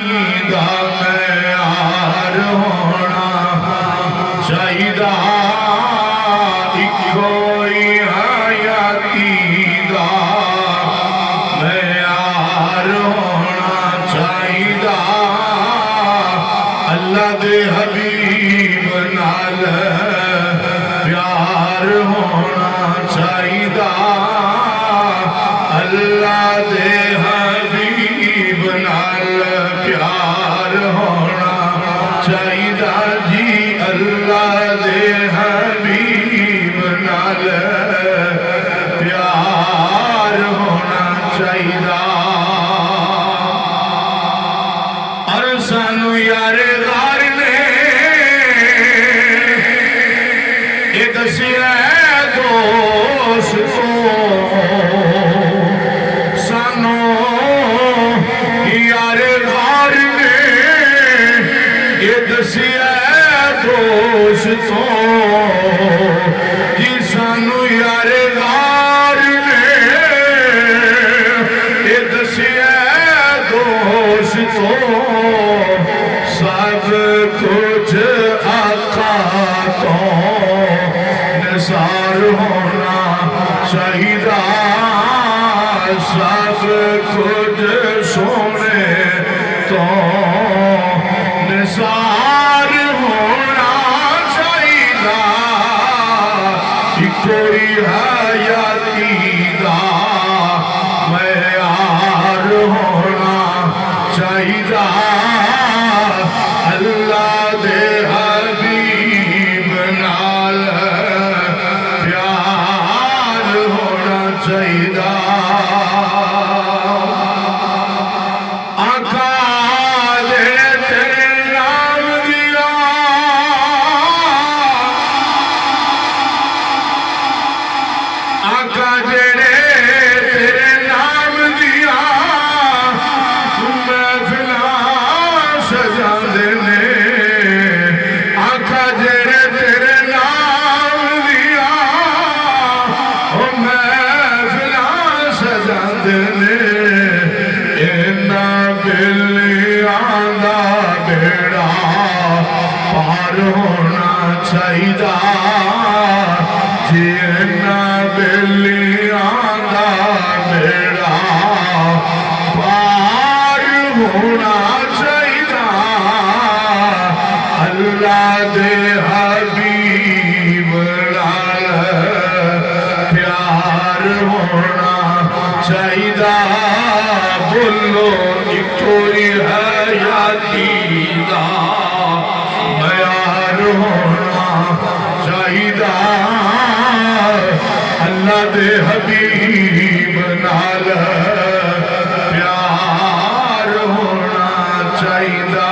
دا معیار ہونا چاہیدا اکوئی حیاتی دا معیار ہونا چاہیدا اللہ دے حبیب نال پیار ہونا چاہیدا اللہ دے حبیب نال پیار ہونا چاہیدا جی اللہ دے حبیب نال پیار ہونا چاہیدا اور سانو یار غار نے یہ دسیا دوستو سانو یار غار نے یہ دسیا دوستو جی سانو یار غار نے یہ دسیا دوستو سب کچھ آقا تو نثار ہونا چاہیدا سب کچھ سونے تو نثار ہونا چاہیدا کوئی حیاتی دا معیار ہونا چاہیدا اللہ دے حبیب نال پیار ہونا چاہیدا آقا دے تیرے نام دیا آقا جڑے تیرے نام دیا محفلاں سجا دینے آقا جڑے تیرے نام دیا محفلاں سجا دینے اینا بلیاں دا بیڑا پار ہونا چاہیدا جی اینا بلیاں دا بیڑا پار ہونا چاہیدا اللہ دے حبیب نال پیار ہونا چاہیدا بولو کوئی حیاتی دا معیار ہونا چاہیدا اللہ دے حبیب نال پیار ہونا چاہیدا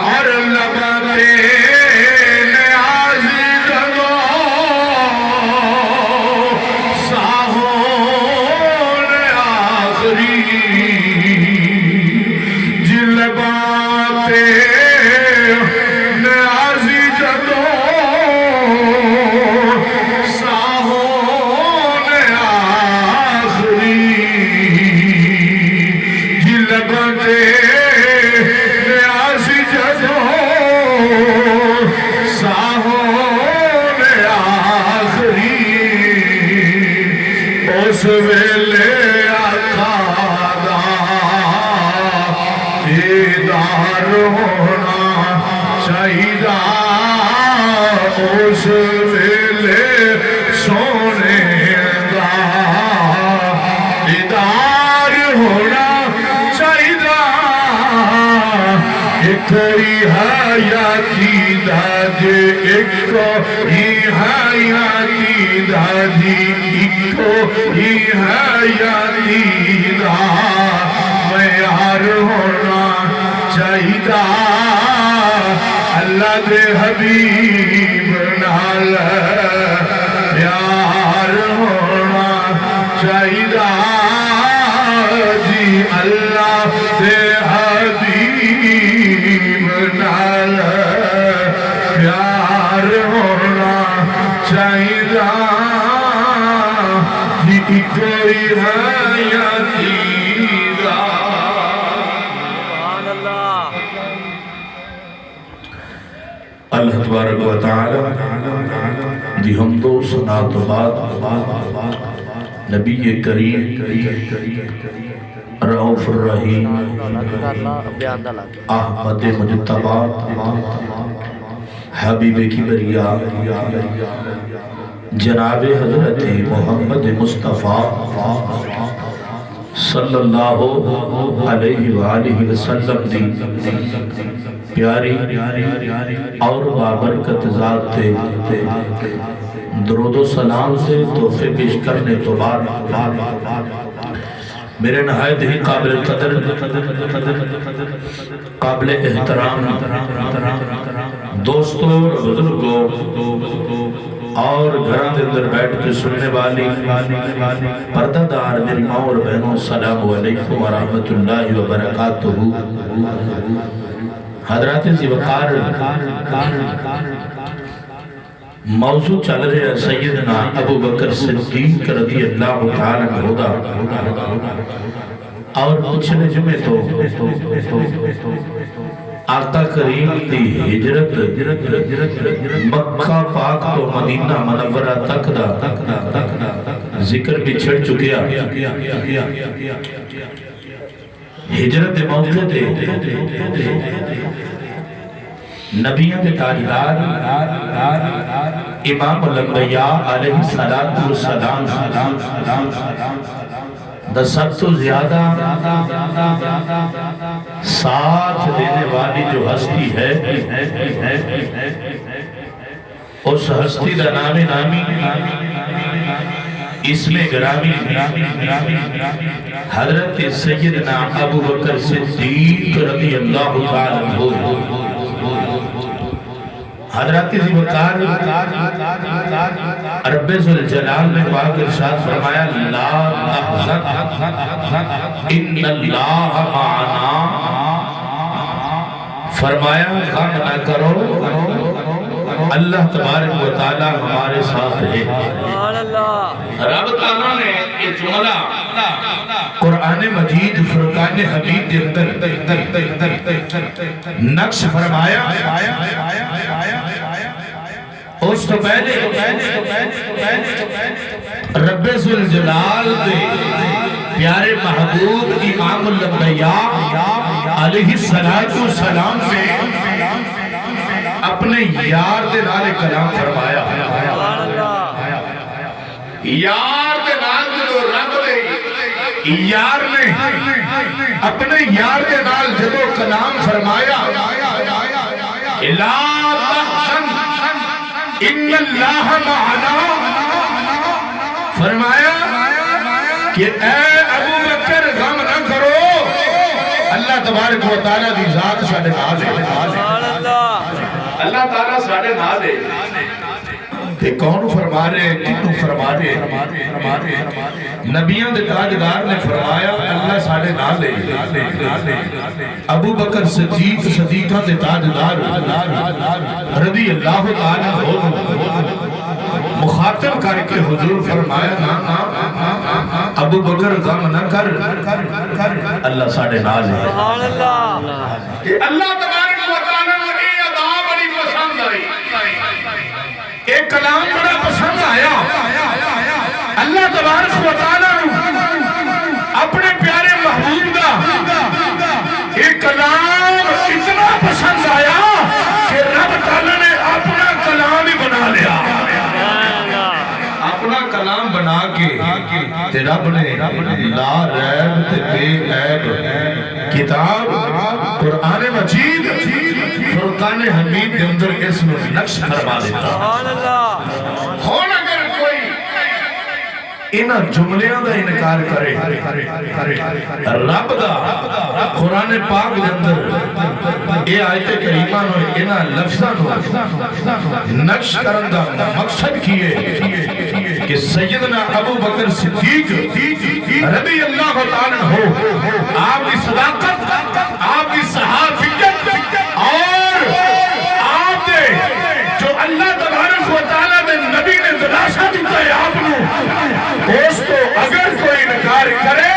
اور لبتے نیازی دگو ساہون آخری جی لباتے نیازی جدو ساہون آخری جی لباتے نیازی جدو ساہون آخری اس ویلے آقا دا دیدار ہونا چاہیدا اس ویلے سونے دا دیدار ہونا چاہیدا کوئی حیاتی دا جے ایک ہی حیاتی دا جی ایک ہی حیاتی دا معیار ہونا چاہیدا اللہ دے حبیب نال پیار ہونا چاہیدا جی اللہ دے حبیب نال پیار ہونا چاہیدا جی کوئی حیاتی دا اللہ تبارک و تعالی دی حمد و ثنا تو بعد نبی کریم رؤوف الرحیم احمد مجتبی حبیب کبریا جناب حضرت محمد مصطفیٰ صلی اللہ علیہ وآلہ وسلم دی پیاری اور بابرکت ذات تے درود و سلام سے تحفے پیش کرنے تو بعد میرے نہایت ہی قابل قدر قابل احترام دوستوں بزرگوں اور گھران دے اندر بیٹھ کے سننے والی پردہ دار میری ماں اور بہنوں السلام علیکم ورحمت اللہ وبرکاتہ حضرات ذی وقار موضوع چل رہے ہیں سیدنا ابو بکر صدیق رضی اللہ تعالیٰ عنہ اور پچھلے جمعے تو آقا کریم دی ہجرت مکہ پاک تو مدینہ منورہ تک دا ذکر بھی چھڑ چکیا ہجرت موقع دے نبیوں کے تاجدار امام الانبیاء علیہ السلام دا سب تو زیادہ ساتھ دینے والی جو ہستی ہے اس ہستی دا نامی اس میں گرامی حضرت سیدنا ابو بکر صدیق رضی اللہ تعالیٰ عنہ حضرت ذی وقار رب ذوالجلال نے پاک ارشاد فرمایا لا تحزن ان اللہ معنا فرمایا غم نہ کرو اللہ تبارک و تعالی ہمارے ساتھ ہے رب تعالیٰ نے یہ جملہ قرآن مجید فرقان حمید کے اندر نقش فرمایا اس تو پہلے رب ذوالجلال دے پیارے محبوب امام الانبیاء علیہ السلام نے اپنے یار دے نال کلام فرمایا یار دے نال جو رب دے یار نے اپنے یار دے نال جدو کلام فرمایا لا تحزن ان اللہ معنا فرمایا کہ اے ابو بکر غم نہ کرو اللہ تبارک و تعالیٰ دی ذات ساڑھے ناز ہے اللہ تعالیٰ ساڑھے ناز ہے کہ کون فرما رہے کتوں فرما رہے نبیان دے تاجدار نے فرمایا اللہ ساڑھے ناز ہے ابو بکر صدیقہ دے تاجدار رضی اللہ تعالیٰ مخاطب کر کے حضور فرمایا ابو بکر غم نہ کر اللہ ساڑھے ناز ہے اللہ تبارک و تعالیٰ نے یہ ادا بڑی پسند آئی ایک کلام بڑا پسند آیا اللہ تبارک و تعالیٰ اپنے پیارے محبوب کا ایک کلام اتنا پسند آیا کہ رب تعالیٰ نے اپنا کلام ہی بنا لیا اپنا کلام بنا کے رب نے لا ریب تے بے عیب کتاب قرآن مجید فرقان حمید کے اندر اس میں نقش فرما دیتا ہون اگر کوئی انہا جملیاں دا انکار کرے رب دا قرآن پاک کے اندر اے آیت کریمہ نو انہا لفظاں نو نقش کرن دا مقصد کیے کہ سیدنا ابو بکر صدیق رضی اللہ تعالیٰ ہو آپ کی صداقت آپ کی صحافیت اور آپ دے جو اللہ تبارک و تعالیٰ دے نبی نے دلاسہ دیتا ہے آپ نے اس تو اگر کوئی انکار کرے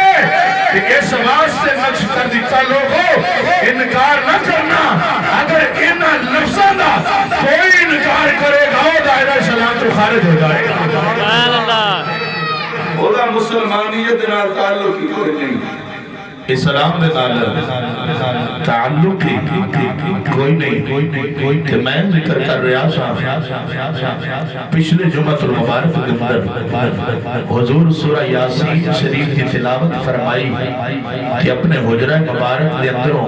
کہ اس واسطے نقش کر دیتا لوگوں انکار نہ کرنا اگر انہا لفظہ دا مسلمانیت نال تعلق ہی کوئی نہیں، اسلام دے نال تعلق ہی کوئی نہیں کہ میں ذکر کر رہا سا پچھلے جمعۃ المبارک کے اندر حضور سورہ یاسین شریف کی تلاوت فرمائی کہ اپنے حجرہ مبارک دے اندروں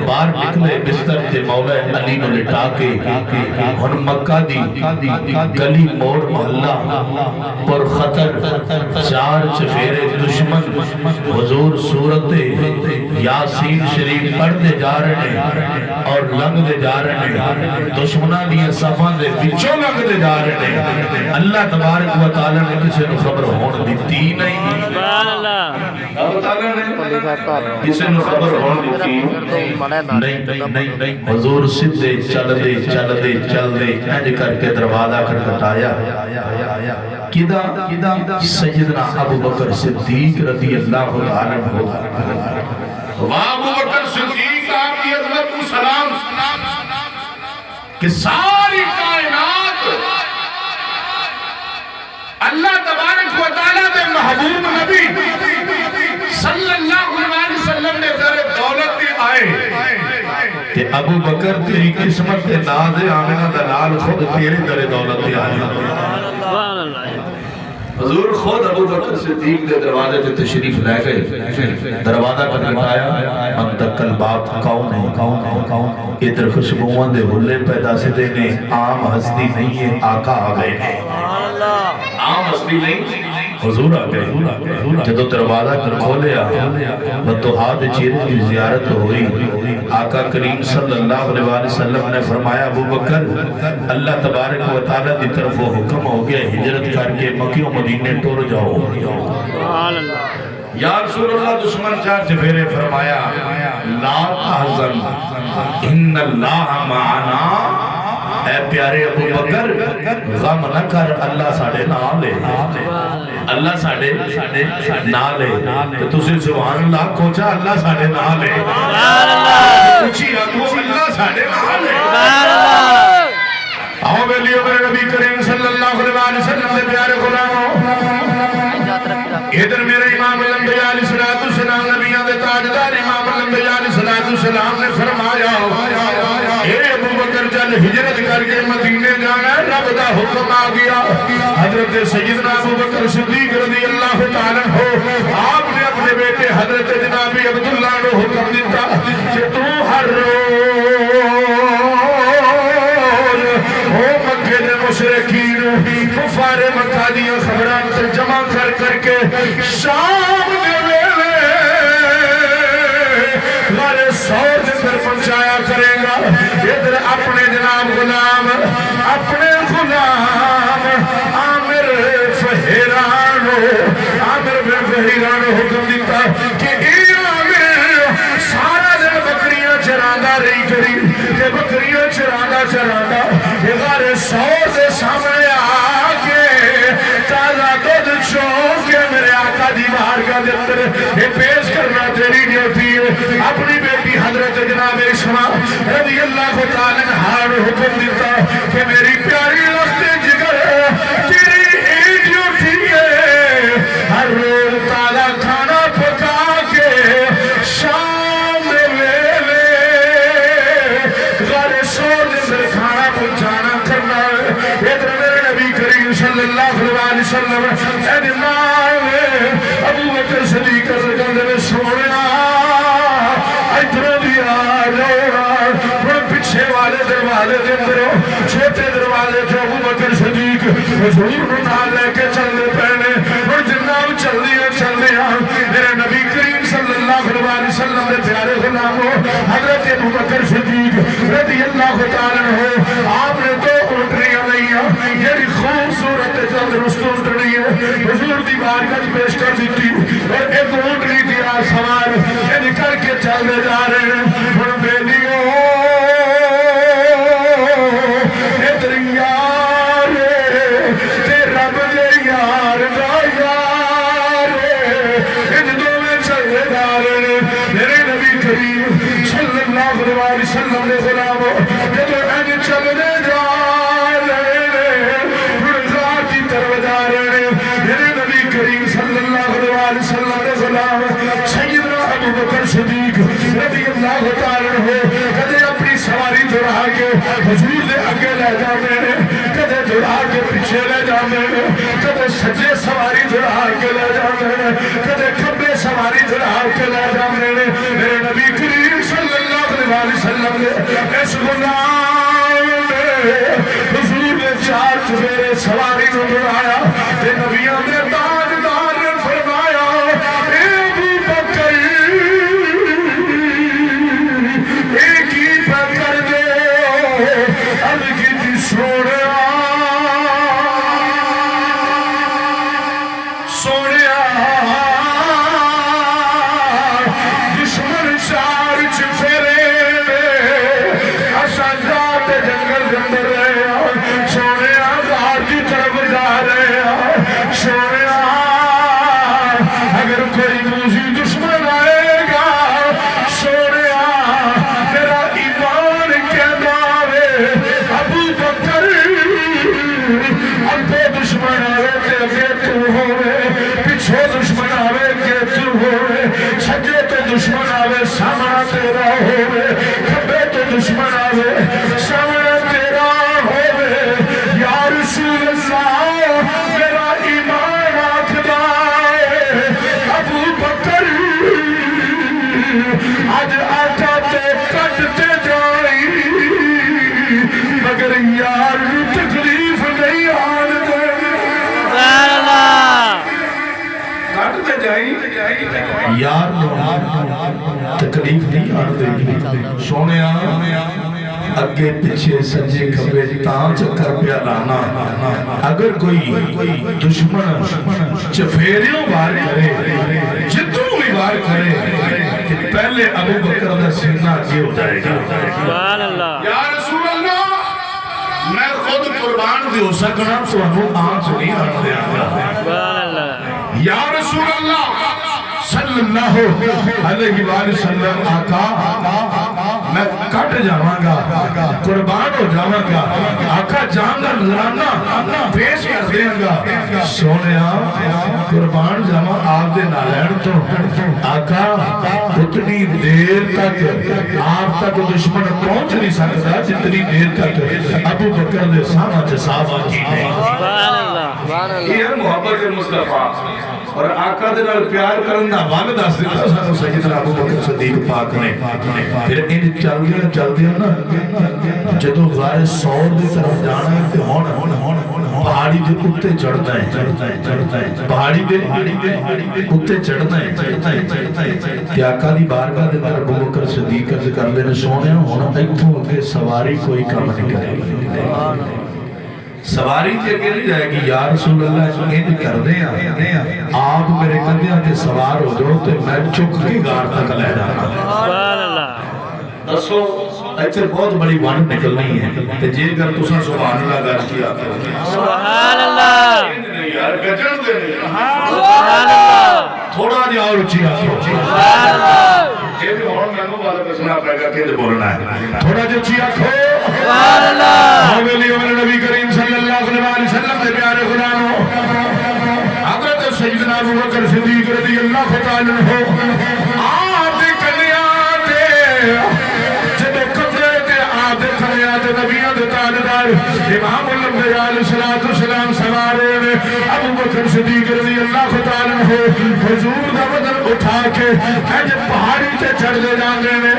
باہر نکلے بستر تے مولا علی نو لٹا کے ہن مکہ دی گلی موڑ محلہ پر خطر چار چفیرے دشمن حضور صورت یاسین شریف پڑھتے جا رہے ہیں اور لنگ دے جا رہے ہیں، دشمنہ دیا صفان دے بچوں لنگ دے جا رہے ہیں۔ اللہ تبارک و تعالی نے کسی نے خبر ہون دیتی نہیں، اللہ تعالی نے کسی نے خبر ہون دیتی نہیں۔ حضور صدے چل دے انج کر کے دروازہ کھٹکھٹایا، کدا سیدنا ابو بکر صدیق رضی اللہ عنہ ہو۔ ابو بکر صدیق آپ کی عظمت کو سلام کہ ساری کائنات اللہ تبارک و تعالیٰ دے محبوب نبی صلی اللہ علیہ وسلم نے در دولت دے آئے کہ ابو بکر تیری قسمت دے ناز آمنہ دلال خود تیرے در دولت دے آئے۔ حضور خود ابو بکر صدیق دے دروازے تے تشریف لے گئے، دروازہ کھٹکھٹایا، منتقل بات کون ہے؟ ادھر خوشبوؤں دے حلے پیدا سے دینے، عام ہستی نہیں ہے، آقا آ گئے ہیں، عام ہستی نہیں، حضور آ گئے۔ جدو دروازہ کھولیا بدوہات چیرے کی زیارت ہوئی، آقا کریم صلی اللہ علیہ وسلم نے فرمایا ابو بکر اللہ تبارک و تعالیٰ دی طرف وہ حکم ہو گیا ہجرت کر کے مکہ و مدینے ٹور جاؤ۔ یا رسول اللہ دشمن چار چفیرے فرمایا لا تحزن ان اللہ معنا، اے پیارے ابو بکر غم نہ کر، اللہ ساڑھے نام لے، اللہ ساڑھے نام لے، تو تُسے سبحان اللہ کوچا اللہ ساڑھے نام لے، اچھی آگو اللہ ساڑھے نام لے۔ آؤ بیلیو میرے نبی کریم صلی اللہ علیہ وسلم دے پیارے غلاموں، ادھر میرے امام الانبیاء علیہ السلام نبیان دے تاجدار امام الانبیاء علیہ السلام نے فرمایا اے ابو بکر چل ہجرت کر کے مدینے جانا ہے، رب دا حکم آ گیا۔ حضرت سیدنا ابو بکر صدیق رضی اللہ تعالیٰ ہو، آپ نے اپنے بیٹے حضرت جناب عبداللہ نے حکم دیتا کہ تو ہر مکہ دے مشرکین کفار مکہ دیا خبران ترجمہ کر کے شام دے ویلے ہمارے سوچ پر پہنچایا کرے گا۔ ادھر اپنے جناب غلام عامر بن فہیرانو حکم دیتا کہ اے عامر سارا دن بکریاں چراندہ رہی کری کہ بکریاں چراندہ یہ غار سور دے سامنے آکے تازہ دودھ چون کے میرے آقا دی بارگاہ دے اندر یہ پیش کرنا تیری ڈیوٹی ہے۔ اپنی بیٹی حضرت جناب اسماء رضی اللہ تعالیٰ عنہ حکم دیتا کہ میری پیاری لخت جگر تیری اے ڈیوٹی ہے، ہر روز تازہ کھانا پکا کے شام ویلے غار سور دے اندر کھانا پہنچانا کرنا ہے۔ ادھر میرے نبی کریم صلی اللہ علیہ وسلم اے امام ابو بکر صدیق رضی سونا ادھر بھی آ جاؤ، پیچھے والے دروازے دے اندر چھوٹے دروازے جو ابو بکر صدیق حضور نہ لے کے چلنے پہنے اور جناب چل دیا میرے نبی کریم صلی اللہ علیہ وسلم دے پیارے غلاموں حضرت ابو بکر صدیق رضی اللہ تعالیٰ عنہ آپ نے دو اونٹنیاں لئیاں، یہ خوبصورت تندرست اونٹنی ہے، حضور دی بارگاہ پیش کر دیتی اور ایک اونٹنی دیا سوار یہ کر کے چل دے جا رہے ہیں۔ اور بیلیوں ادھر یار تے رب دے یار دا یار ان دونوں چل دے جا رہے ہیں۔ میرے نبی کریم صلی اللہ علیہ وسلم نے غلاموں جب ان چل دے جا رہے ہیں، رضا کی طرف جا رہے ہیں۔ میرے نبی کریم صلی اللہ صدیق رضی اللہ تعالیٰ عنہ کدے اپنی سواری دڑا کے حضور دے اگے لے جاندے نے کدے دڑا کے پیچھے لے جاندے نے کدے سجے سواری دڑا کے لے جاندے نے کدے کھبے سواری دڑا کے لے جاندے نے میرے نبی کریم صلی اللہ علیہ وسلم نے اس غلام نے حضور نے چار چفیرے سواری کو دڑایا تے نبیوں نے تاجدار نے فرمایا اے ابو بکر ایک ہی پکڑ دے اب کی سوڑیا سوڑیا دشمن چار چفیرے اساں ذات جنگل جندر رہے سوڑیا غار کی طرف جا رہے سوڑیا اگر کوئی موزی دشمن آئے گا سوڑیا میرا ایمان کہتا ہے ابو بکر اگے دشمن آئے تے اگے تو ہوئے پیچھے دشمن آئے کہ تو ہوئے سجے تو دشمن آئے سامنا تیرا ہوئے کھبے تو دشمن آئے سامنا تیرا ہوئے یا رسول اللہ میرا ایمان آکھدا ہے ابو بکر آج آقا تے کٹتے جائی مگر یار تکلیف نہیں آن دے کٹتے جائی یار تکلیف نہیں آن دے سونیا اگے پیچھے سجے کھبے تاں چکر پیا لانا اگر کوئی دشمن چفیریوں بار کرے جتوں بھی بار کرے کہ پہلے ابو بکر کا سینہ آگے ہو جائے گا سبحان اللہ یا رسول اللہ میں خود قربان بھی ہو سکنا تو ہمیں آنچ نہیں آن دیا سبحان اللہ یا رسول اللہ صلی اللہ علیہ وآلہ وسلم آقا میں کٹ جاواں گا قربان ہو جاواں گا آقا جان کا نظرانہ پیش کر دیں گا سونیا قربان جاواں آپ دے نالین تو آقا اتنی دیر تک آپ تک دشمن پہنچ نہیں سکتا جتنی دیر تک ابو بکر دے سامنے صحابہ کی نہیں سبحان اللہ یہ ہے محبت مصطفیٰ اور آقا دے نال پیار کرنا وقت دس دیتا سانو سیدنا ابو بکر صدیق پاک نے پھر ان چل دیا نا جدو غار سور دی طرف جانا ہے تے ہون پہاڑی دے اوتے چڑھنا ہے پہاڑی دے اوتے چڑھنا ہے تے آقا دی بارگاہ دے نال ابو بکر صدیق عرض کر لے نے سونیا ہن ایتھوں اگے سواری کوئی کام نہیں کرے گی سواری تے اگے نہیں جائے گی یا رسول اللہ ان کر دیں آپ میرے کندھیاں تے سوار ہو جاؤ تے میں چک کے غار تک لے جانا سبحان اللہ دسو ایتھے بہت بڑی ونڈ نکلنی ہے تے جے اگر تساں سبحان اللہ کر کیا سبحان اللہ یار گجن دے سبحان اللہ تھوڑا جہا اور اچھی آخو سبحان اللہ یہ بھی اور میں کو بات دسنا پڑے گا کہ بولنا ہے تھوڑا جہا اچھی آخو سبحان اللہ حویلی عمر نبی کریم صلی اللہ علیہ وسلم دے پیارے غلاموں حضرت سیدنا ابو بکر صدیق رضی اللہ تعالی عنہ آپ دے کنیا تے جدو قبرے تے آپ دے کنیا تے نبیوں دے تاجدار امام الانبیاء علیہ السلام سوارے نے ابو بکر صدیق رضی اللہ تعالی عنہ حضور دا بدن اٹھا کے اج پہاڑی تے چڑھ دے جاندے نے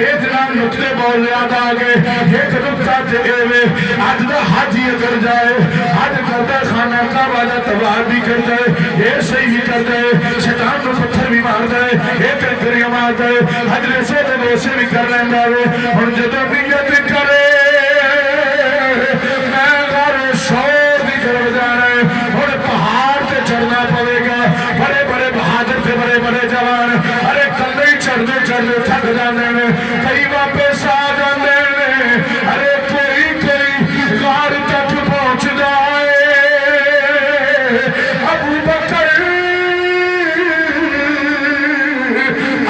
اتنا نقطے بول یاد آ گئے ایک نقطہ تے ایویں اج دا حج یہ کر جائے حج کرتا خانہ کعبہ دا طواف بھی کرتا ہے یہ صحیح بھی کرتا ہے شیطان کو پتھر بھی مارتا ہے ایک کریا مارتا ہے حجر سے تے ویسے بھی کر لیندا ہے ہن جدوں نیت کرے میں غار سور دی طرف جانا ہے ہن پہاڑ تے چڑھنا پڑے گا بڑے بڑے بہادر تے بڑے بڑے جوان ارے کلے چڑھدے تھک جاندے نے کئی واپس آ جاندے نے ارے کوئی غار تک پہنچ جائے ابو بکر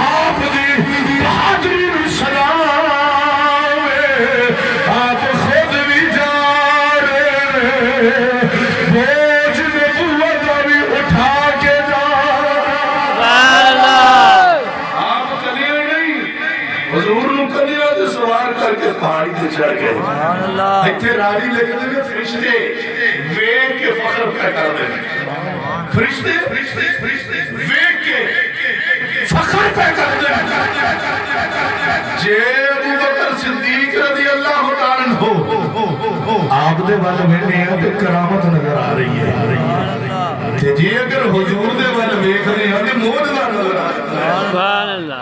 آپ دی بہادری نوں سلام آپ خود بھی جا رہے بوجھ نبوت بھی اٹھا کے جا سبحان اللہ آپ کلیے حضور نو کنیا تے سوار کر کے پہاڑی تے چڑھ گئے سبحان اللہ ایتھے راڑی لگدے نے فرشتے ویکھ کے فخر پہ کردے فرشتے ویکھ کے فخر پہ کردے جے ابو بکر صدیق رضی اللہ تعالی عنہ آپ دے ول ویکھنے تے کرامت نظر آ رہی ہے تے جے اگر حضور دے ول ویکھنے ہیں تے معجزہ نظر آ رہا ہے سبحان اللہ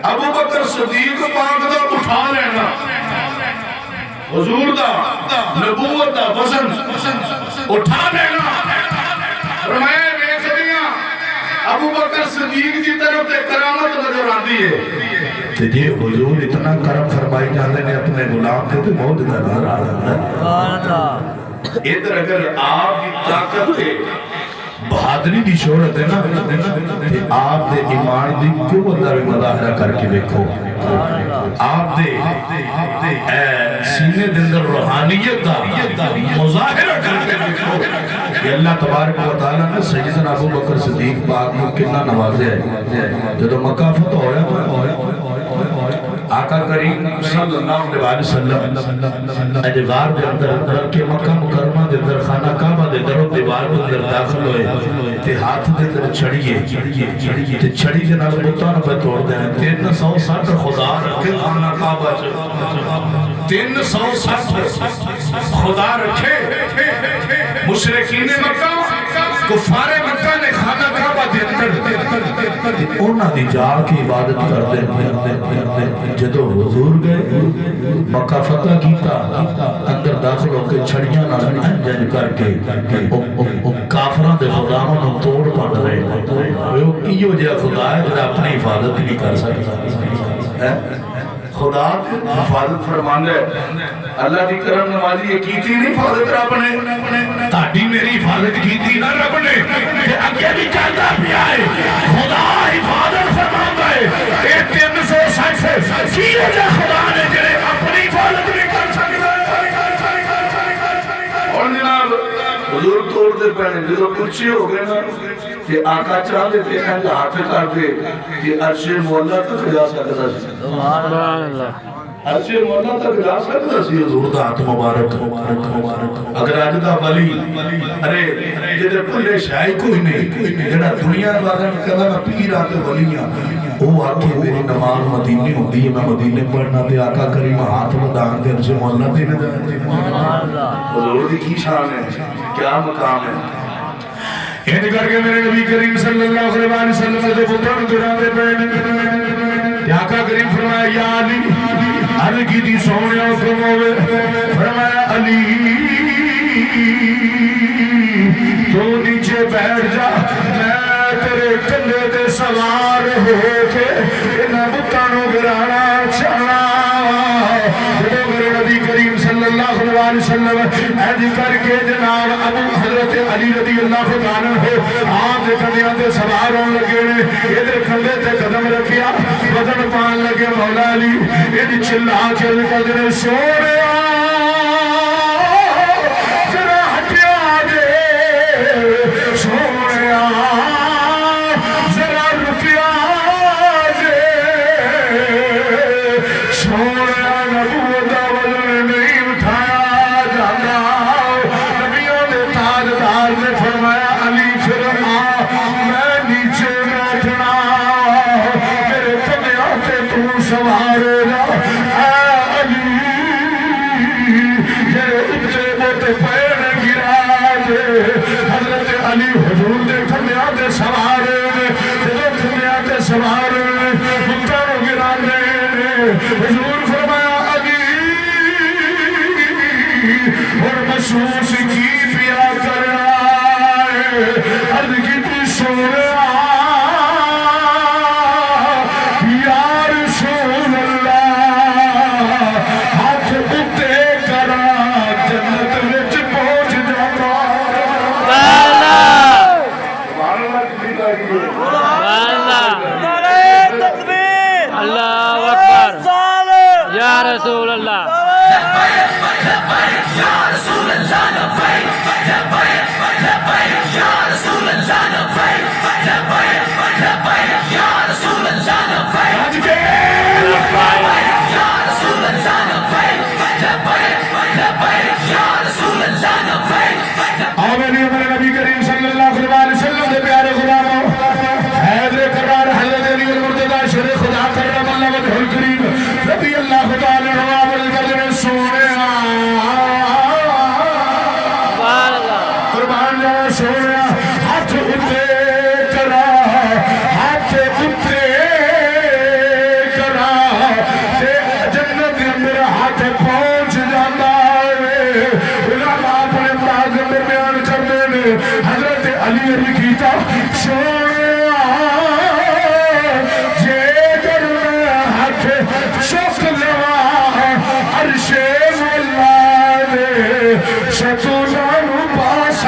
ابو بکر صدیق پاک دا اٹھا لینا حضور دا نبوت دا وزن اٹھا لینا فرمایا ویکھ دیاں ابو بکر صدیق دی طرف تے کرامت نظر آندی ہے کہ جی حضور اتنا کرم فرمائی جاندے نے اپنے غلام تے معجزہ نظر آ رہا ہے سبحان اللہ ادھر اگر آپ کی طاقت ہے بہادری دی شہرت ہے نا کہ آپ دے ایمان دی قوت دا مظاہرہ کر کے دیکھو آپ دے سینے دے اندر روحانیت دا مظاہرہ کر کے دیکھو کہ اللہ تبارک و تعالیٰ نے سیدنا ابو بکر صدیق پاک کو کتنا نوازے ہے جب مکہ فتح ہویا آقا کریم صلی اللہ علیہ وسلم ادوار دے اندر کے مکہ مکرمہ دے اندر خانہ کعبہ دے اندر دیوار دے اندر داخل ہوئے تے ہاتھ دے اندر چھڑیے تے چھڑی کے نال بتاں پہ توڑ دے 360 خدا رکھے خانہ کعبہ چ 360 خدا رکھے مشرکین مکہ کفار مکہ نے خانہ کعبہ دے اندر انہاں دی جا کے عبادت کردے جدو حضور گئے مکہ فتح کیتا اندر داخل ہو کے چھڑیاں نال انجن کر کے کافراں دے خداواں نوں توڑ پڑ رہے او ایو جہا خدا ہے جڑا اپنی حفاظت نہیں کر سکتا خدا حفاظت فرماندا ہے اللہ دی کرم نوازی یہ کیتی نہیں حفاظت رب نے تہاڈی میری حفاظت کیتی نہ رب نے تے اگے بھی چلدا پیا ہے خدا حفاظت فرماندا ہے اے 360 کی وجہ خدا نے جڑے اپنی حفاظت نہیں کر سکدا اور جناب حضور توڑ دے پہنے جدو کچھ ہو گئے نا کہ آقا چاہ دیتے ہیں کہ ہاتھ کر دے کہ عرش مولا تک جا سکتا سی سبحان اللہ عرش مولا تک جا سکتا سی حضور دا ہاتھ مبارک اگر آج دا ولی ارے جدے پلے شاہی کوئی نہیں جڑا دنیا والا کہنا میں پیر آتے ولیاں وہ آکے میری نماز مدینے ہوتی ہے میں مدینے پڑھنا تے آقا کریم ہاتھ مدان دے عرش مولا تے نہ جائے حضور دی کی شان ہے کیا مقام ہے یہ کر کے میرے نبی کریم صلی اللہ علیہ وسلم سے پتران درانے پہنے آقا کریم فرمایا یا علی علی کی دی سونے حکم ہوئے فرمایا علی تو نیچے بیٹھ جا میں تیرے کندھے تے سوار ہو کے انہاں بتانوں گرانا چاہنا جب میرے نبی کریم صلی اللہ علیہ وسلم ایج کر کے جناب ابو حضرت علی رضی اللہ عنہ ہو آپ دے کندھیاں تے سوار ہون لگے نے ادھر کندھے تے قدم رکھیا وزن پان لگے مولا علی یہ چلا چل کر سونیا ذرا ہٹیا دے سونیا ذرا رکیا دے سونیا نبوت دا وزن نہیں اٹھایا جاتا نبیوں نے تاجدار نے فرمایا علی پھر میں نیچے بیٹھنا میرے کندھیاں تے تو سوارے گا اے علی یہ اچھے بوتے پیر گرا دے حضرت علی حضور دے کندھیاں تے سوارے جب کندھیاں تے سوارے بتوں گرا دے حضور فرمایا علی اور محسوس کی پیا کرنا ہے عرض کی تو سونا رسول اللہ آج کے گیتا سونا جے در ہاتھ چک لوا عرش مولا دے ستونان پاس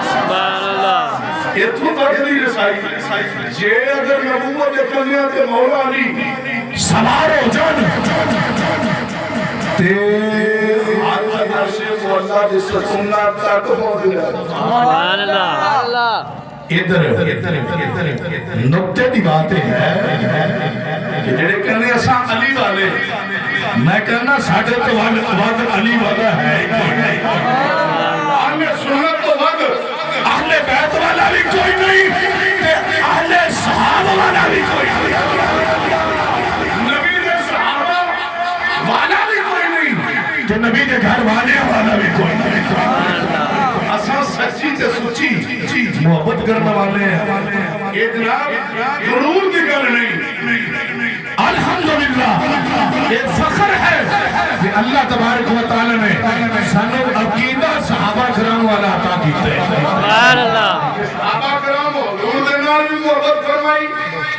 سبحان اللہ اتوں تک دی رسائی جے اگر نبوت دے کلیاں تے مولا علی سوار ہو جان تے عرش مولا دے ستونان تک پہنچ گیا سبحان اللہ ادھر نقطے دی بات ہے کہ جڑے کہنے اساں علی والے میں کہنا ساڈے تو ود علی والا ہے اہل سنت تو ود اہل بیت والا بھی کوئی نہیں تے اہل صحابہ والا بھی کوئی نہیں نبی دے صحابہ والا بھی کوئی نہیں تے نبی دے گھر والے والا بھی کوئی نہیں اساں سچی تے سچی محبت کرنے والے ہیں یہ جناب غرور کی گل نہیں الحمدللہ یہ فخر ہے کہ اللہ تبارک و تعالی نے سانو عقیدہ صحابہ کرام والا عطا کیتا ہے سبحان اللہ صحابہ کرام حضور دے نال بھی محبت فرمائی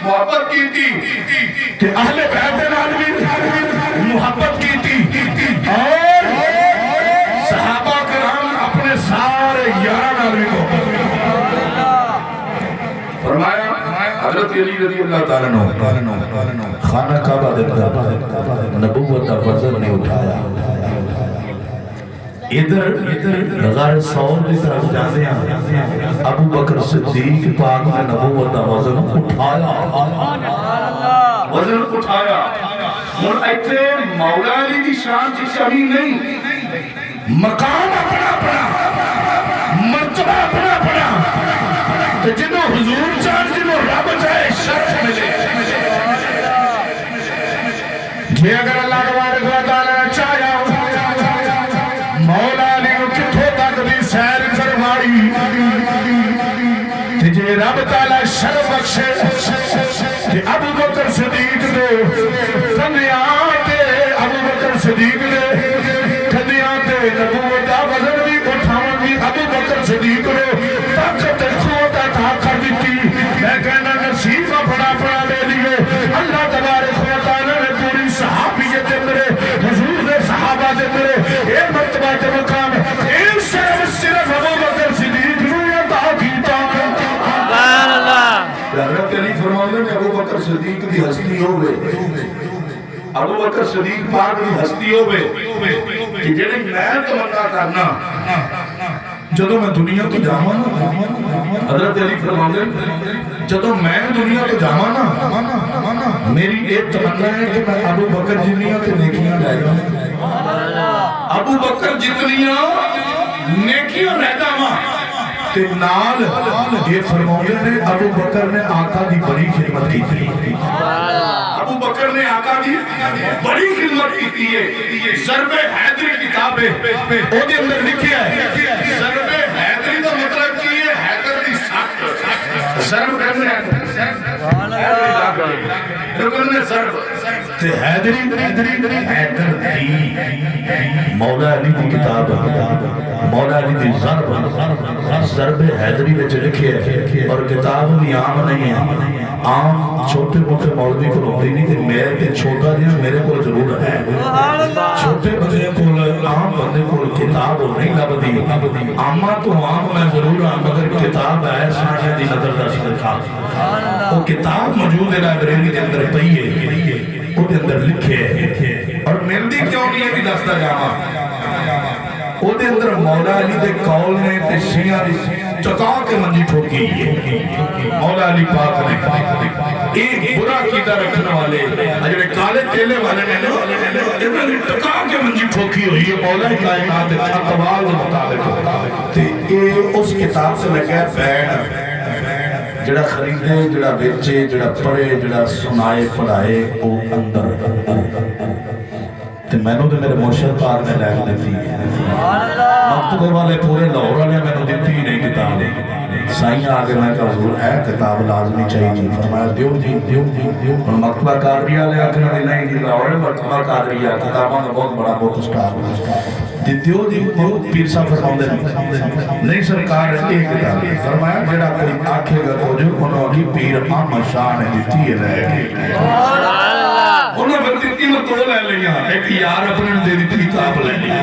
محبت کیتی کہ اہل بیت دے نال بھی محبت کیتی اور صحابہ کرام اپنے سارے یاراں نال بھی محبت فرمایا حضرت علی رضی اللہ تعالیٰ عنہ خانہ کعبہ دے اندر نبوت کا وزن نے اٹھایا ادھر غار ثور کی طرف جانے ہیں ابو بکر صدیق پاک نے نبوت کا وزن اٹھایا اور ایتھے مولا علی کی شان کی کمی نہیں مقام اپنا اپنا مرتبہ اپنا اپنا کہ جنہوں حضور چاہت جنہوں رب چاہے شرف ملے جی اگر اللہ تبارک و تعالیٰ نے چاہیا مولا علی کو کتھوں تک بھی سیر کروائی کہ جی رب تعالیٰ شرف بخشے کہ ابو بکر صدیق دے ابو بکر صدیق دے کھدیاں دے نبوت دا وزن بھی اٹھاون بھی ابو بکر صدیق نے طاقت قوت عطا کر دیتی میں کہنا نصیب اپنا اپنا لے لیے اللہ تبارک و تعالی نے پوری صحابیت میرے حضور دے صحابہ دے میرے اے مرتبہ تے مقام ایک صرف ابو بکر صدیق نے عطا کیتا سبحان اللہ حضرت علی فرماتے ہیں ابو بکر صدیق دی ہستی ہو گئے ابو بکر صدیق پاک دی ہستی ہو گئے کہ جنہیں میں تمنا کرنا جدو میں دنیا تو جاواں نا حضرت علی فرماتے ہیں جدو میں دنیا تو جاواں نا میری ایک تمنا ہے کہ میں ابو بکر جتنیاں تے نیکیاں لے جاواں ابو بکر جتنیاں نیکیاں لے جاواں تے نال یہ فرماتے ہیں ابو بکر نے آقا دی بڑی خدمت کی تھی ابو بکر نے آقا دی بڑی خدمت کی تھی ضرب حیدری کتاب ہے او دے اندر لکھیا ہے ضرب حیدری دا مطلب کی ہے حیدر دی سخت ضرب کرنے ضرب تے حیدری حیدر دی مولا علی دی کتاب مولا علی دی ضرب حیدری وچ لکھیا ہے اور کتاب بھی عام نہیں ہے عام چھوٹے موٹے مولوی کو ہوندی نہیں تے میرے تے چھوٹا جہا میرے کو ضرور ہے چھوٹے بندے کو عام بندے کو کتاب نہیں لبدی عامہ تو عام میں ضرور ہاں مگر کتاب ہے سانے دی نظر دا صدقہ وہ کتاب موجود ہے لائبریری کے اندر پئی ہے وہ دے اندر لکھے ہے اور ملدی کیوں نہیں ہے بھی دستا جاواں وہ دے اندر مولا علی دے قول نے تے شیعہ دی چکا کے منجی ٹھوکی ہے مولا علی پاک نے ایک برا عقیدہ رکھنے والے جڑے کالے تیلے والے نے انہوں نے ٹکا کے منجی ٹھوکی ہوئی ہے مولا کائنات اقوال کے مطابق تے یہ اس کتاب سے لگا بیٹھ جڑا خریدے جڑا بیچے جڑا پڑھے جڑا سنائے پڑھائے وہ اندر تے میں نے میرے مرشد پاک نے لائق دیتی مکتبے والے پورے لاہور والے میں نے دیتی نہیں کتاب سائیں آگے میں کہا حضور ہے کتاب لازمی چاہیے فرمایا دیو جی دیو اور مکتبہ قادریہ لے آکھنا دی نہیں جی لاؤڑے مکتبہ قادریہ کتاباں کا بہت بڑا بہت اسٹار دیو جی پیر صاحب فرماؤں دے نہیں سرکار ایک کتاب فرمایا جڑا کوئی آنکھے گا کو جو انہوں اگی پیر احمد شاہ نے دیتی ہے رہے انہوں نے دیتی مطلب لے لیا ایک یار اپنے دے دیتی کتاب لے لیا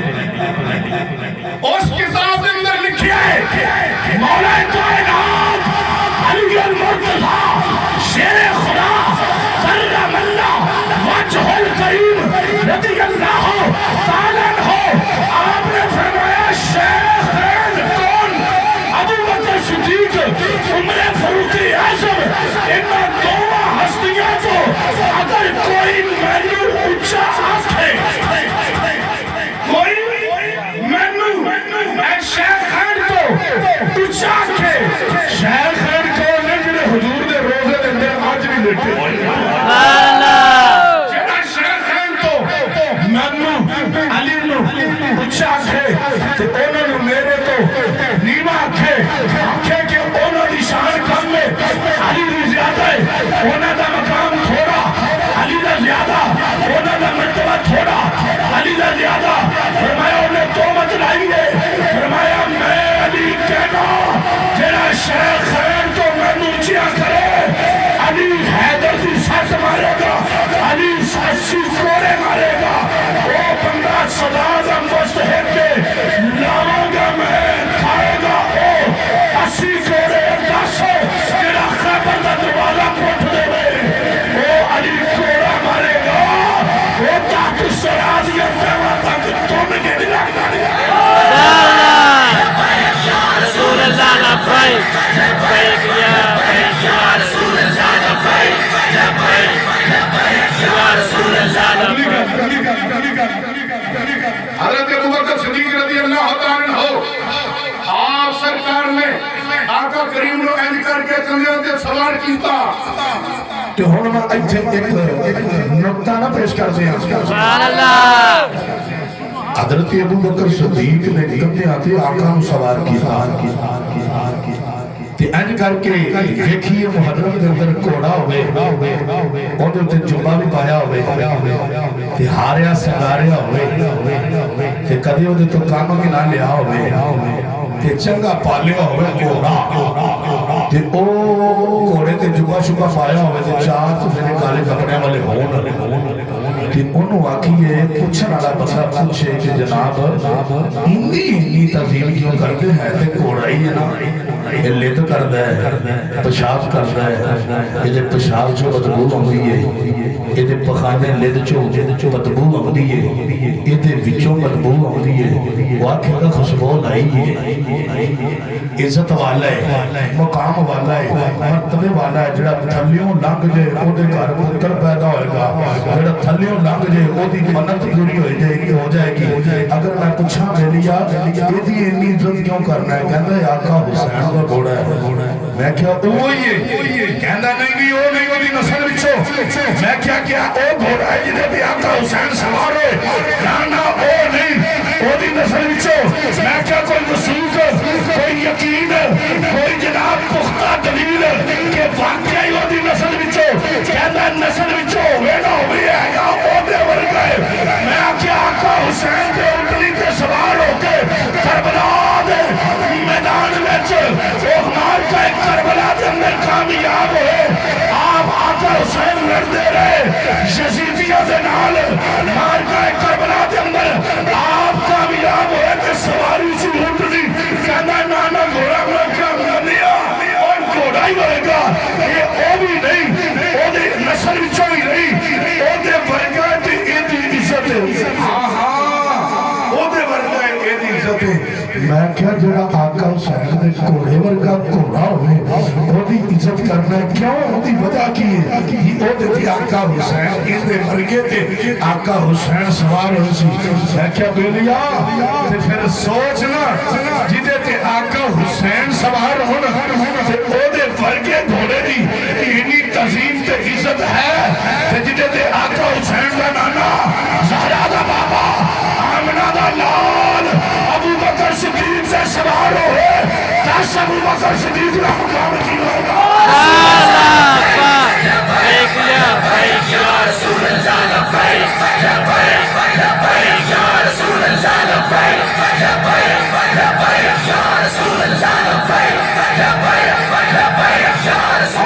اس کتاب کے اندر لکھی ہے مولا کائنات علی المرتضی شیر خدا کرم اللہ وجہ الکریم رضی اللہ تعالیٰ عنہ آپ نے فرمایا شیخین کون ابو بکر صدیق عمر فاروق اعظم ان دونوں ہستیاں کو اگر کوئی مینو اونچا آنکھے شیخین کو اچھا کے شیخین کو نجر حضور دے روزے دے اندر آج بھی لیٹے جڑا شیخین کو مینو علی نو اچھا کے تو انہوں نے میرے تو نیمہ کے آنکھے کے انہوں دی شان کم میں علی دی زیادہ ہے انہوں دا مقام تھوڑا علی دا زیادہ انہوں دا مرتبہ تھوڑا علی دا زیادہ فرمایا انہیں تومت لائی ہے فرمایا میں علی کہنا جیڑا شیخین تو میں نوچیا کرے علی حیدر دی ساتھ مارے گا علی ساسی کورے مارے گا وہ بندہ صدا دا مستحق کے لاؤں گا میں کھائے گا او اسی کورے داسو جیڑا خیبر دا دوبارہ پوٹ دے گئے وہ علی کورا مارے گا وہ تاکہ سرازی اپنے تک تم کے لگ دیا رسول اللہ لبیک لبیک یا لبیک یا رسول اللہ لبیک لبیک یا رسول اللہ لبیک حضرت ابو بکر صدیق رضی اللہ تعالیٰ عنہ آپ سرکار نے آقا کریم نے اینڈ کر کے کمیوں کے سوار کیتا کہ ہوں میں ایک نقطہ نہ پیش کر دیا سبحان اللہ حضرت ابو بکر صدیق نے کمنے آتے آقا ہم سوار کیا تے اینڈ کر کے دیکھیے محرم دے اندر کوڑا ہوئے اندر تے جمعہ بھی پایا ہوئے تے ہاریا سنگاریا ہوئے تے کدی ہوئے تو کاموں کی نہ لیا ہوئے تے چنگا پالیا ہوئے کوڑا تے او کوڑے تے جمعہ شبہ پایا ہوئے تے چار تو میرے کالے کپڑے والے ہون تے انہوں آکیے پوچھن والا بندہ پوچھے کہ جناب انی تفضیل کیوں کرتے ہیں تے کوڑا ہی ہے نا یہ لید کردہ ہے پشاب کردہ ہے یہ پشاب جو بدبو ہوئی ہے یہ پخانے لید جو بدبو ہوئی ہے یہ وچوں بدبو ہوئی ہے واقعہ کا خوشبو لائی ہے عزت والا ہے مقام والا ہے مرتبے والا ہے جڑا تھلیوں لنگ جے او دے گھر پتر پیدا ہوئے گا جڑا تھلیوں لنگ جے او دی منت پوری ہو جائے گی اگر میں پوچھا میریا یہ دی اتنی عزت کیوں کرنا ہے کہتا ہے آقا حسین کا گھوڑا ہے میں کیا وہی ہے کہندا نہیں وہ نہیں وہ دی نسل وچوں میں کیا او گھوڑا ہے جنے بھی آقا حسین سوار ہوئے نا او نہیں وہ دی نسل وچوں میں کیا کوئی وثوق کوئی یقین کوئی جناب پختہ دلیل کہ واقعی وہ دی نسل وچوں کہندا نسل وچوں ہوئے نہ ہوئے ہے یا او دے ورگا ہے میں کیا آقا حسین دے اونٹنی تے سوار ہو کے کربلا دے میدان میں مار کا ایک کربلا دے اندر کامیاب ہوئے آپ آقا حسین لڑتے رہے یزیدیہ دے نال مار کا ایک کربلا دے اندر آپ کامیاب ہوئے کہ سواری سی اونٹنی کہنا نانا گھوڑا میں کیا منیا اور گھوڑا ہی ہوئے گا یہ او بھی نہیں او دے نسل وچوں ہی نہیں او دے ورگا تے اے دی عزت ہے او دے ورگا اے دی عزت ہے میں کیا جڑا آقا حسین دے گھوڑے ورگا گھوڑا ہوئے او دی عزت کرنا کیوں او دی وجہ کی ہے او دے بھی آقا حسین ان دے ورگے تے آقا حسین سوار ہوئی سی میں کیا بیلیا تے پھر سوچنا جدے تے آقا حسین سوار ہونا تے او دے ورگے گھوڑے دی انہی تظیم تے عزت ہے تے جدے تے آقا حسین دا نانا زہرا دا بابا آمنہ دا لال ابو بکر صدیق سے سوار ہوئے 10 ابو بکر صدیق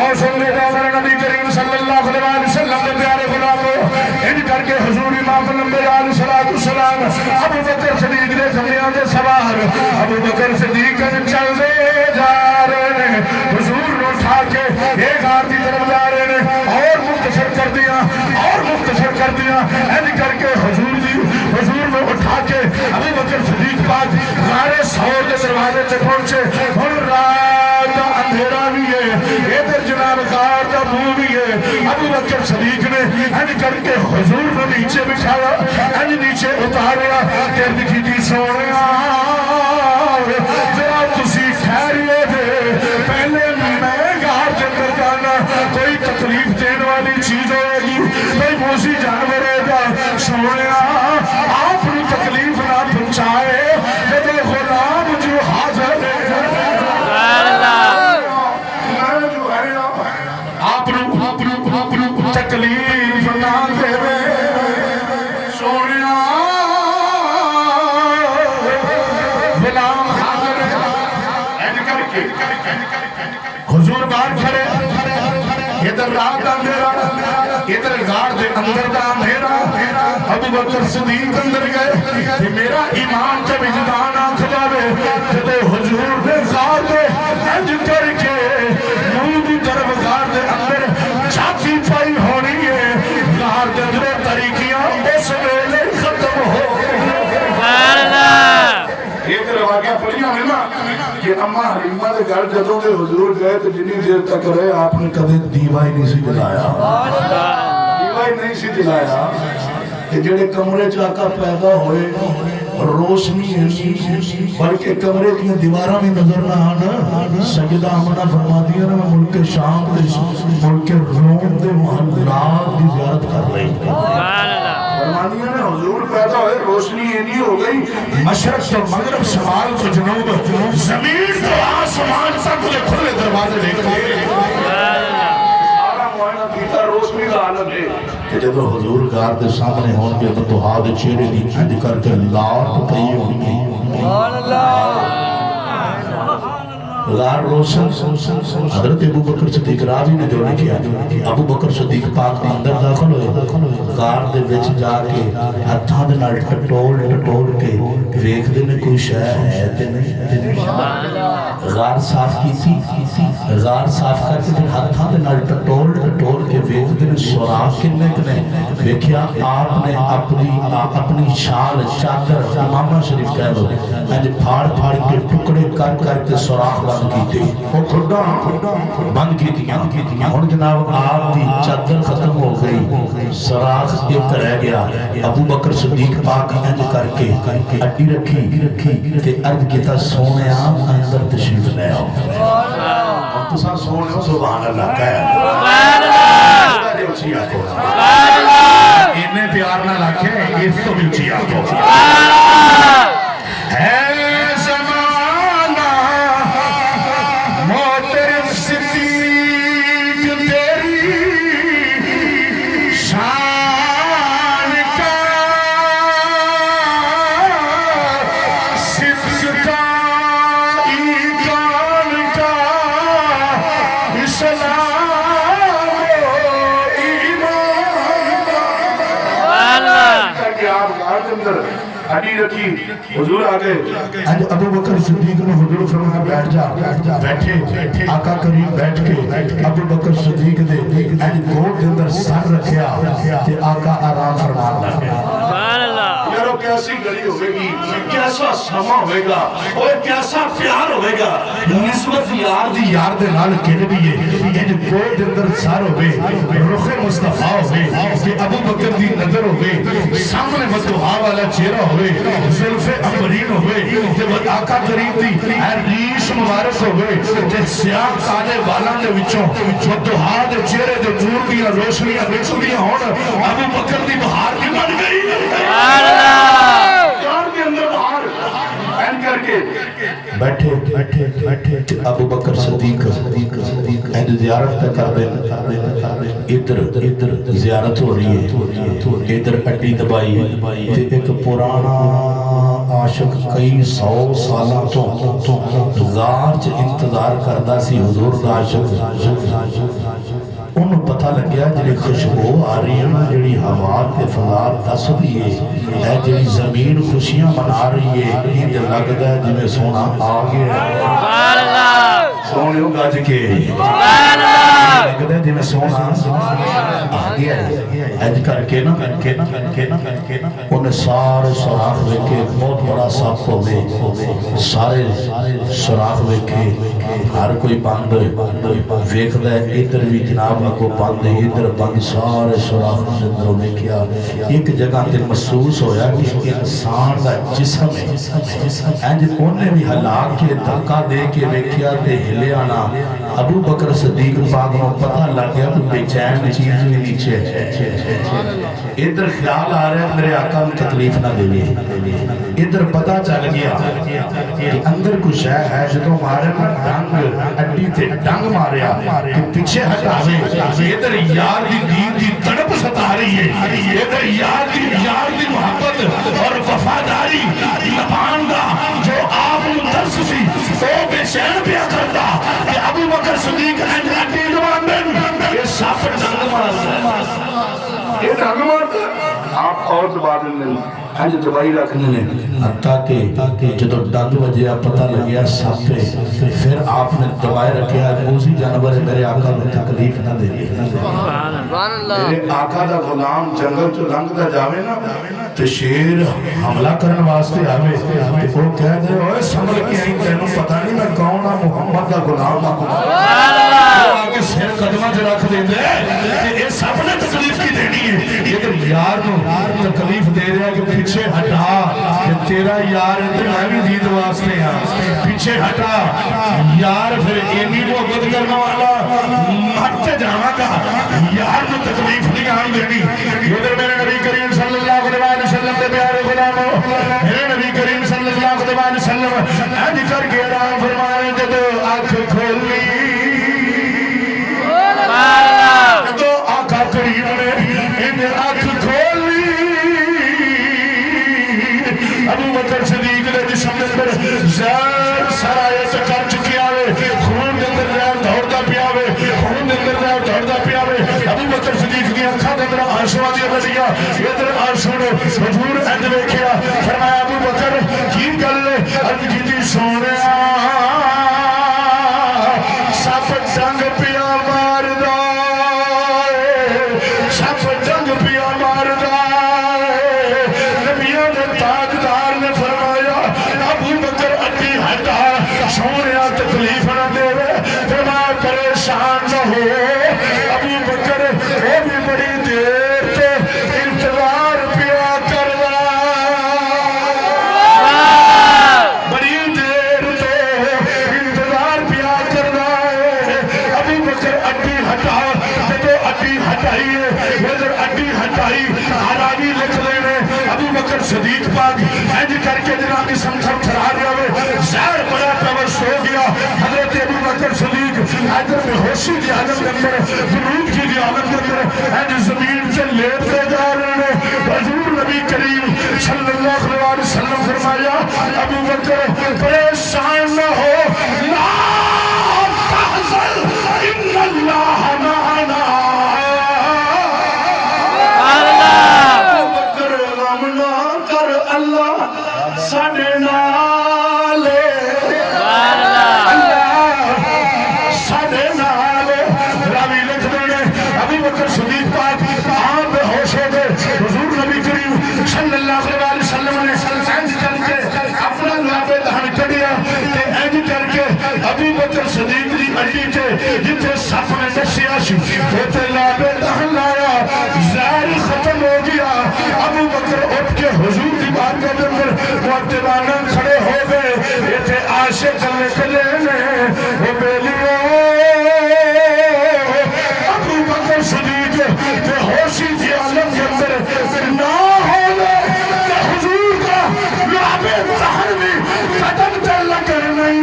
اور سن لے گا میرے نبی کریم صلی اللہ علیہ وسلم نے پیارے غلاموں ان کر کے حضور امام نمبر علیہ السلام ابو بکر صدیق نے زمیان دے سوار ابو بکر صدیق چل دے جا رہے ہیں حضور نے اٹھا کے ایک غار کی طرف جا رہے ہیں اور مختصر کر دیا ان کر کے حضور نے اٹھا کے ابو بکر صدیق پاک غار سور کے دروازے سے پہنچے اور رات اندھیرا بھی ہے ادھر جناب غار کا منہ بھی ہے ابو بکر صدیق نے ان کر کے حضور کو نیچے بچھایا ان نیچے اتاریا کرد کی تھی سویا ذرا تسی ٹھہریے دے پہلے میں غار کے اندر جانا کوئی تکلیف دینے والی چیز ہوئے گی کوئی موسی جانور ہے گا سویا آپ نے تکلیف نہ پہنچائے جب غلام جو حاضر ہے تکلیف نہ دے سویا غلام حاضر ہے حضور بار کھڑے ادھر رات اندھیرا ادھر غار دے اندر دا اندھیرا ابو بکر صدیق اندر گئے کہ میرا ایمان کا وجدان آنکھ جاوے جب حضور نے غار دے انج کر کے منہ دی طرف غار دے اندر چھاتی پائی ہونی ہے غار دے اندر طریقیاں اس ویلے ختم ہو ایک رواقعہ پڑھیا ہے نا کہ اماں حلیمہ دے گھر جدوں دے حضور گئے تو جنی دیر تک رہے آپ نے کبھی دیوا ہی نہیں سی جلایا دیوا ہی نہیں سی جلایا کہ جڑے کمرے چاکا پیدا ہوئے روشنی ہے بلکہ کمرے کی دیواراں میں نظر نہ آنا سجدہ آمنہ فرما دیا نا ملک شام دے ملک روم دے محلات دی زیارت کر رہی فرمانیہ نے حضور پیدا ہوئے روشنی یہ نہیں ہو گئی مشرق تو مغرب شمال تو جنوب زمین تو آسمان تک کھلے دروازے دیکھتے سارا معائنہ کیتا روشنی کا عالم ہے کہ جب حضور غار دے سامنے ہون گے تو ہاتھ چہرے دی انج کر کے لاٹ پئی ہونی غار روشن حضرت ابو بکر صدیق راوی نے جو کیا ابو بکر صدیق پاک اندر داخل ہوئے غار دے وچ جا کے ہتھاں دے نال ٹٹول کے ویکھ دے نے کوئی شے ہے تے نہیں غار صاف کیتی غار صاف کر کے ہتھاں دے نال ٹٹول کے ویکھ دے نے سوراخ کنے کنے ویکھیا آپ نے اپنی شال چادر امامہ شریف کہہ لو انج پھاڑ کے ٹکڑے کر کے سوراخ بند کیتے وہ کھڑا بند کیتیاں اور جناب آپ کی چادر ختم ہو گئی سوراخ ایک رہ گیا ابو بکر صدیق پاک انج کر کے اڈی رکھی تے عرض کیتا سونے آپ اندر تشریف لے آؤ تو سا سونے سبحان اللہ کہا سبحان اللہ انہیں پیار نہ رکھے اس تو بھی چیا کو ہے زمانہ موتر صدیق تیری شان کا صدق کا ایمان کا اسلام ایمان کا کہ آپ غار کے اندر ہڈی رکھی حضور آگئے ابو بکر صدیق نے حضور فرمایا بیٹھ جا بیٹھے آقا کریم بیٹھ کے ابو بکر صدیق نے گود کے اندر سر رکھیا کہ آقا آرام فرمان لگا یارو کیسی گلی ہوئے گی کیسا سما ہوئے گا اور کیسا پیار ہوئے گا نسبت یار دے نال کہنے بھی یہ گود کے اندر سر ہوئے رخ مصطفیٰ ہوئے کہ ابو بکر دی نظر ہوئے سامنے مدعا والا چہرہ ہوئے ظلف امبرین ہوئے جب آقا کریم دی ریش مبارک ہوئے جب سیاہ کالے والا دے وچوں مدعا دے چہرے دے نور دیا روشنیاں نکلدیاں ہون ابو بکر دی بہار بھی بن گئی پیار کے اندر بہار پہن کر کے بیٹھے بیٹھے ابو بکر صدیق اہد زیارت پہ کر دیں ادھر زیارت ہو رہی ہے ادھر اڈی دبائی ایک پرانا عاشق کئی 100 سالہ تو غار چ انتظار کردہ سی حضور دا عاشق انہوں پتہ لگیا جڑی خوشبو آ رہی ہے نا جڑی ہوا تے فضا دس رہی ہے جڑی زمین خوشیاں منا رہی ہے انج لگدا ہے جویں سونا آ گیا سبحان اللہ سونیو گج کے سبحان اللہ لگدا ہے جویں سونا آ گیا اج کر کے نا انہیں سارے سوراخ ویکھے بہت بڑا سپ ہوے سارے سوراخ ویکھے ہر کوئی بند ویکھدا ہے ادھر بھی جناب کو بند ادھر بند سارے سوراخ کے اندر ویکھیا ایک جگہ تے محسوس ہویا کہ انسان دا جسم ہے انج اونے بھی ہلا کے دھکا دے کے ویکھیا تے ہلیا نہ ابو بکر صدیق پاک نوں پتہ لگ گیا کہ بے چین چیز بھی نیچے ہے ادھر خیال آ رہا ہے میرے آقا میں تکلیف نہ دے ادھر پتہ چل گیا کہ اندر کچھ ہے جدوں مارے نا ڈنگ اڈی تے ڈنگ ماریا کہ پیچھے ہٹاوے ادھر یار دی دین دی تڑپ ستا رہی ہے ادھر یار دی محبت اور وفاداری نبان دا جو آپ درس سی تو بے چین پیا کرتا کہ ابو بکر صدیق اڈی نبان دن یہ سپ ڈنگ مارتا یہ ڈنگ مارتا آپ اور زبان نہیں ہنج دوائی رکھنے نے حتیٰ کہ جدو ڈنگ وجہ پتہ لگیا سپ پہ پھر آپ نے دوائی رکھیا موزی جانور میرے آقا میں تکلیف نہ دے میرے آقا دا غلام جنگل جو لنگ دا جاوے نا تو شیر حملہ کرنے واسطے آوے وہ کہہ دے اوہ سنبھل کے آئیں تینوں پتہ نہیں میں کون ہاں محمد دا غلام وہ آگے سیر قدمہ جو رکھ دے دے کہ اے سب نے تکلیف کی دینی ہے لیکن یار نو تکلیف دے رہا کہ پیچھے ہٹا کہ تیرا یار ادھر میں بھی دید واسطے ہیں پیچھے ہٹا یار پھر اینی کو گد کرنا والا مرتے جانا کا یار نو تکلیف نہیں آن دینی ادھر میرے نبی کریم صلی اللہ علیہ وسلم دے پیارے غلاموں میرے نبی کریم صلی اللہ علیہ وسلم اج کر کے آرام فرمانے جدو آنکھ کھولی جدو آقا کریم نے انہیں آنکھ کھولی ابو بکر صدیق نے جسم کے اندر زہر سرایت کر چکی آوے خون کے اندر زہر دوڑتا پیاوے خون کے اندر زہر دوڑتا پیاوے ابو بکر صدیق کی آنکھاں کے اندر آنسو آ دیا بچیا ادھر آنسو نے حضور اند ویکھیا فرمایا ابو بکر کی گل عرض کیتی سونیا سپ ڈنگ پیا ماردا سپ ڈنگ پیا ماردا نبیوں نے تاجدار نے فرمایا ابو بکر اڈی ہٹا سونیا تکلیف نہ دے فرمایا پریشان نہ ہو ابو بکر وہ بھی بڑی دیر تے انتظار پیا کر بڑی دیر تے انتظار پیا کر ابو بکر اڈی ہٹا جدو اڈی ہٹائی ہے ادھر اڈی ہٹائی آرامی لکھ لینے ابو بکر صدیق پاک اینج کر کے جناب کی سمسر تھرا رہا ہوئے زہر بڑا پیوس ہو گیا حضرت ابو بکر صدیق ادھر میں ہوشی دی عالم کے اندر جنوب کی دی عالم کے اندر اینج زمین سے لیتے جا رہے ہیں حضور نبی کریم صلی اللہ علیہ وسلم فرمایا ابو بکر پریشان نہ ہو لا تحزن ان اللہ معنا ابو بکر غم نہ کر اللہ ساڈے نال اللہ ساڈے نال راوی لکھ دے ابو بکر صدیق پاک آپ بے ہوش ہو گئے حضور نبی کریم صلی اللہ علیہ وسلم نے اینج کر کے اپنا لابے دہن کڑیا کہ اینج کر کے ابو بکر صدیق دی اڈی تے جتے سپ نے نسیا سی تے لابے دہن لایا زہر ختم ہو گیا ابو بکر اٹھ کے حضور دی بات کے اندر معتبانن کھڑے ہو گئے یہ تھے عاشق نکلے نے وہ بیلیو ابو بکر صدیق تے ہوشی دی عالم کے اندر نہ ہوئے کہ حضور کا لابے دہن بھی قدم تے لگر نہیں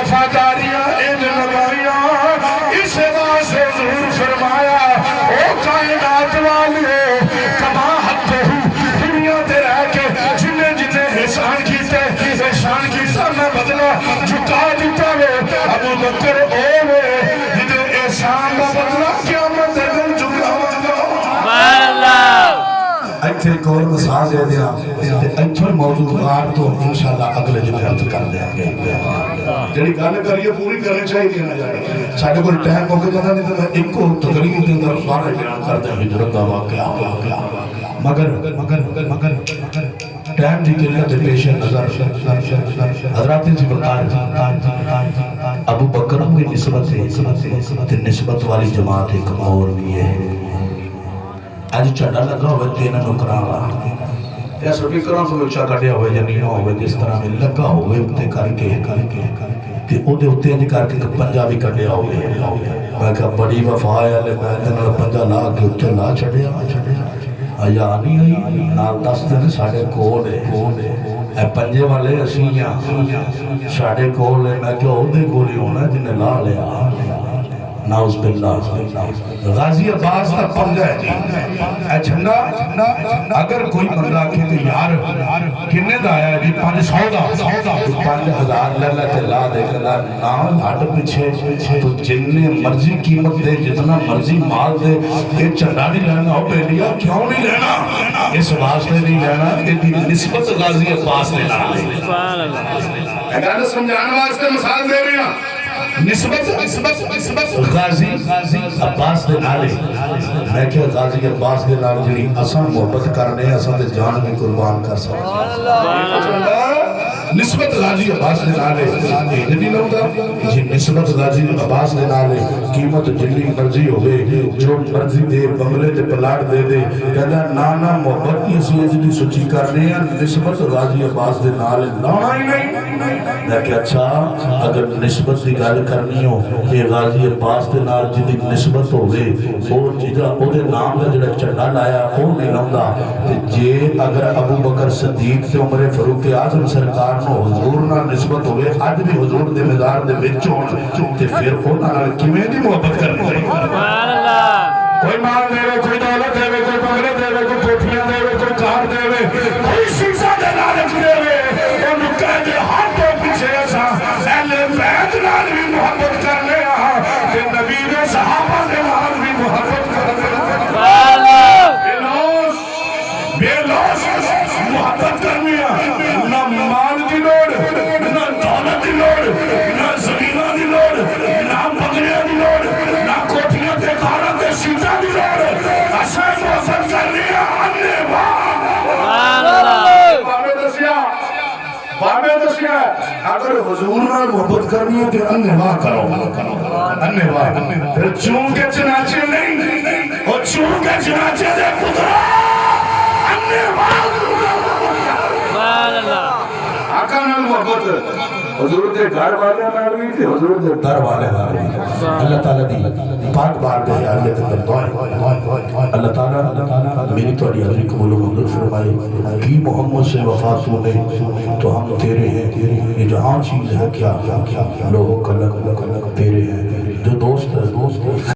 وفاداریاں ان نبائیاں اس واسطے حضور فرمایا او کائنات والے کما حق ہو دنیا تے رہ کے جنہیں جنہیں احسان کیتے احسان کیتا میں بدلہ جھکا دیتا وے ابو بکر اے وے جنہیں احسان کا بدلہ قیامت دن جھکا سبحان اللہ ایتھے ایک اور مثال دے دیا ایتھے موضوع غار تو انشاءاللہ اگلے جنہیں عرض کر دیا گیا جنہی گانے کریے پوری کرنے چاہیے نہ جائے ساڑھے کوئی ٹائم ہو کے جانا نہیں تو میں ایک کو تقریب دے اندر سوارے بیان کر دیں ہجرت کا واقعہ مگر ٹائم دی قلت پیش نظر حضرات سے بتا ابو بکر کی نسبت والی جماعت ایک اور بھی ہے آج چڑھا لگا ہوئے تینہ نکرانا یا سبھی کرام کو اچھا کٹیا ہوئے یا نہیں ہوئے جس طرح میں لگا ہوئے اکتے کر کے کہ اوٹے اکتے انجی کر کے پنجابی کٹیا ہوئے میں کہا بڑی وفایا لے میں پنجا لا کے اکتے لا چھڑیا آیا آنی آئی نال دس دن ساڑھے کول ہے اے پنجے والے اسیاں ساڑھے کول ہے میں کہا اوٹے کولی ہونا جنہیں لا لیا ناؤز باللہ غازی عباس کا پنجا ہے اے جھنڈا اگر کوئی بندہ کہتے یار کنے دا آیا ہے جی 500 دا 5000 للہ تلا دے کلا نام ہٹ پچھے تو جننے مرضی قیمت دے جتنا مرضی مال دے یہ چندہ نہیں لینا ہو بے لیا کیوں نہیں لینا اس واسطے نہیں لینا کہ نسبت غازی عباس نے لا لے سبحان اللہ اگر سمجھانے واسطے مثال دے رہے ہیں نسبت غازی عباس دے نالے میں کیا غازی عباس دے نال جنہی اسان محبت کرنے اسان دے جان میں قربان کر سکتے نسبت غازی عباس دے نالے یہ نہیں لوگا جی نسبت غازی عباس دے نالے قیمت جنہی مرضی ہوئے جو مرضی دے بنگلے دے پلاٹ دے دے کہتا نانا محبت کی اسی جنہی سچی کرنے ہیں نسبت غازی عباس دے نالے لانا ہی نہیں میں کہ اچھا اگر نسبت دی گال کرنی ہو کہ غازی عباس دے نال جدی نسبت ہو گئے وہ جدہ او دے نام دا جڑا چڑھا لایا وہ نہیں لوندا کہ جے اگر ابو بکر صدیق سے عمر فاروق اعظم سرکار نو حضور نہ نسبت ہوئے آج بھی حضور دے مزار دے بچ ہون تے پھر انہاں نال کیویں دی محبت کرنی چاہیے سبحان اللہ کوئی مال دے وے کوئی دولت دے وے کوئی بنگلے دے وے کوئی کوٹھیاں دے وے کوئی کار دے وے کوئی شیشہ دے لالچ دے وے انہوں کہہ دے ہاتھوں پیچھے ایسا اہل بیت نال بھی محبت کرنے کہ نبی نے صحابہ دے نال بھی محبت کرنے سبحان اللہ بے لوس محبت کرنی نہ مال دی لوڑ نہ دولت دی لوڑ نہ زمینہ دی لوڑ نہ بنگلیاں دی لوڑ نہ کوٹھیاں تے کاراں تے شیشہ دی لوڑ اساں محبت کرنی انے سبحان اللہ بابے دسیا اگر حضور نال محبت کرنی ہے کہ انے واہ کرو انے واہ پھر چون کے چناچے نہیں اور چون کے چناچے دے پترا انے واہ سبحان اللہ آقا نال محبت حضور دے گھر والے نال بھی تے حضور دے در والے نال بھی اللہ تعالیٰ دی پاک بار دے اللہ تے دعائیں اللہ تعالیٰ میری توڑی حضری قبول و منظور فرمائے کی محمد سے وفات ہونے تو ہم تیرے ہیں یہ جہاں چیز ہے کیا لوہو کلک تیرے ہیں جو دوست ہے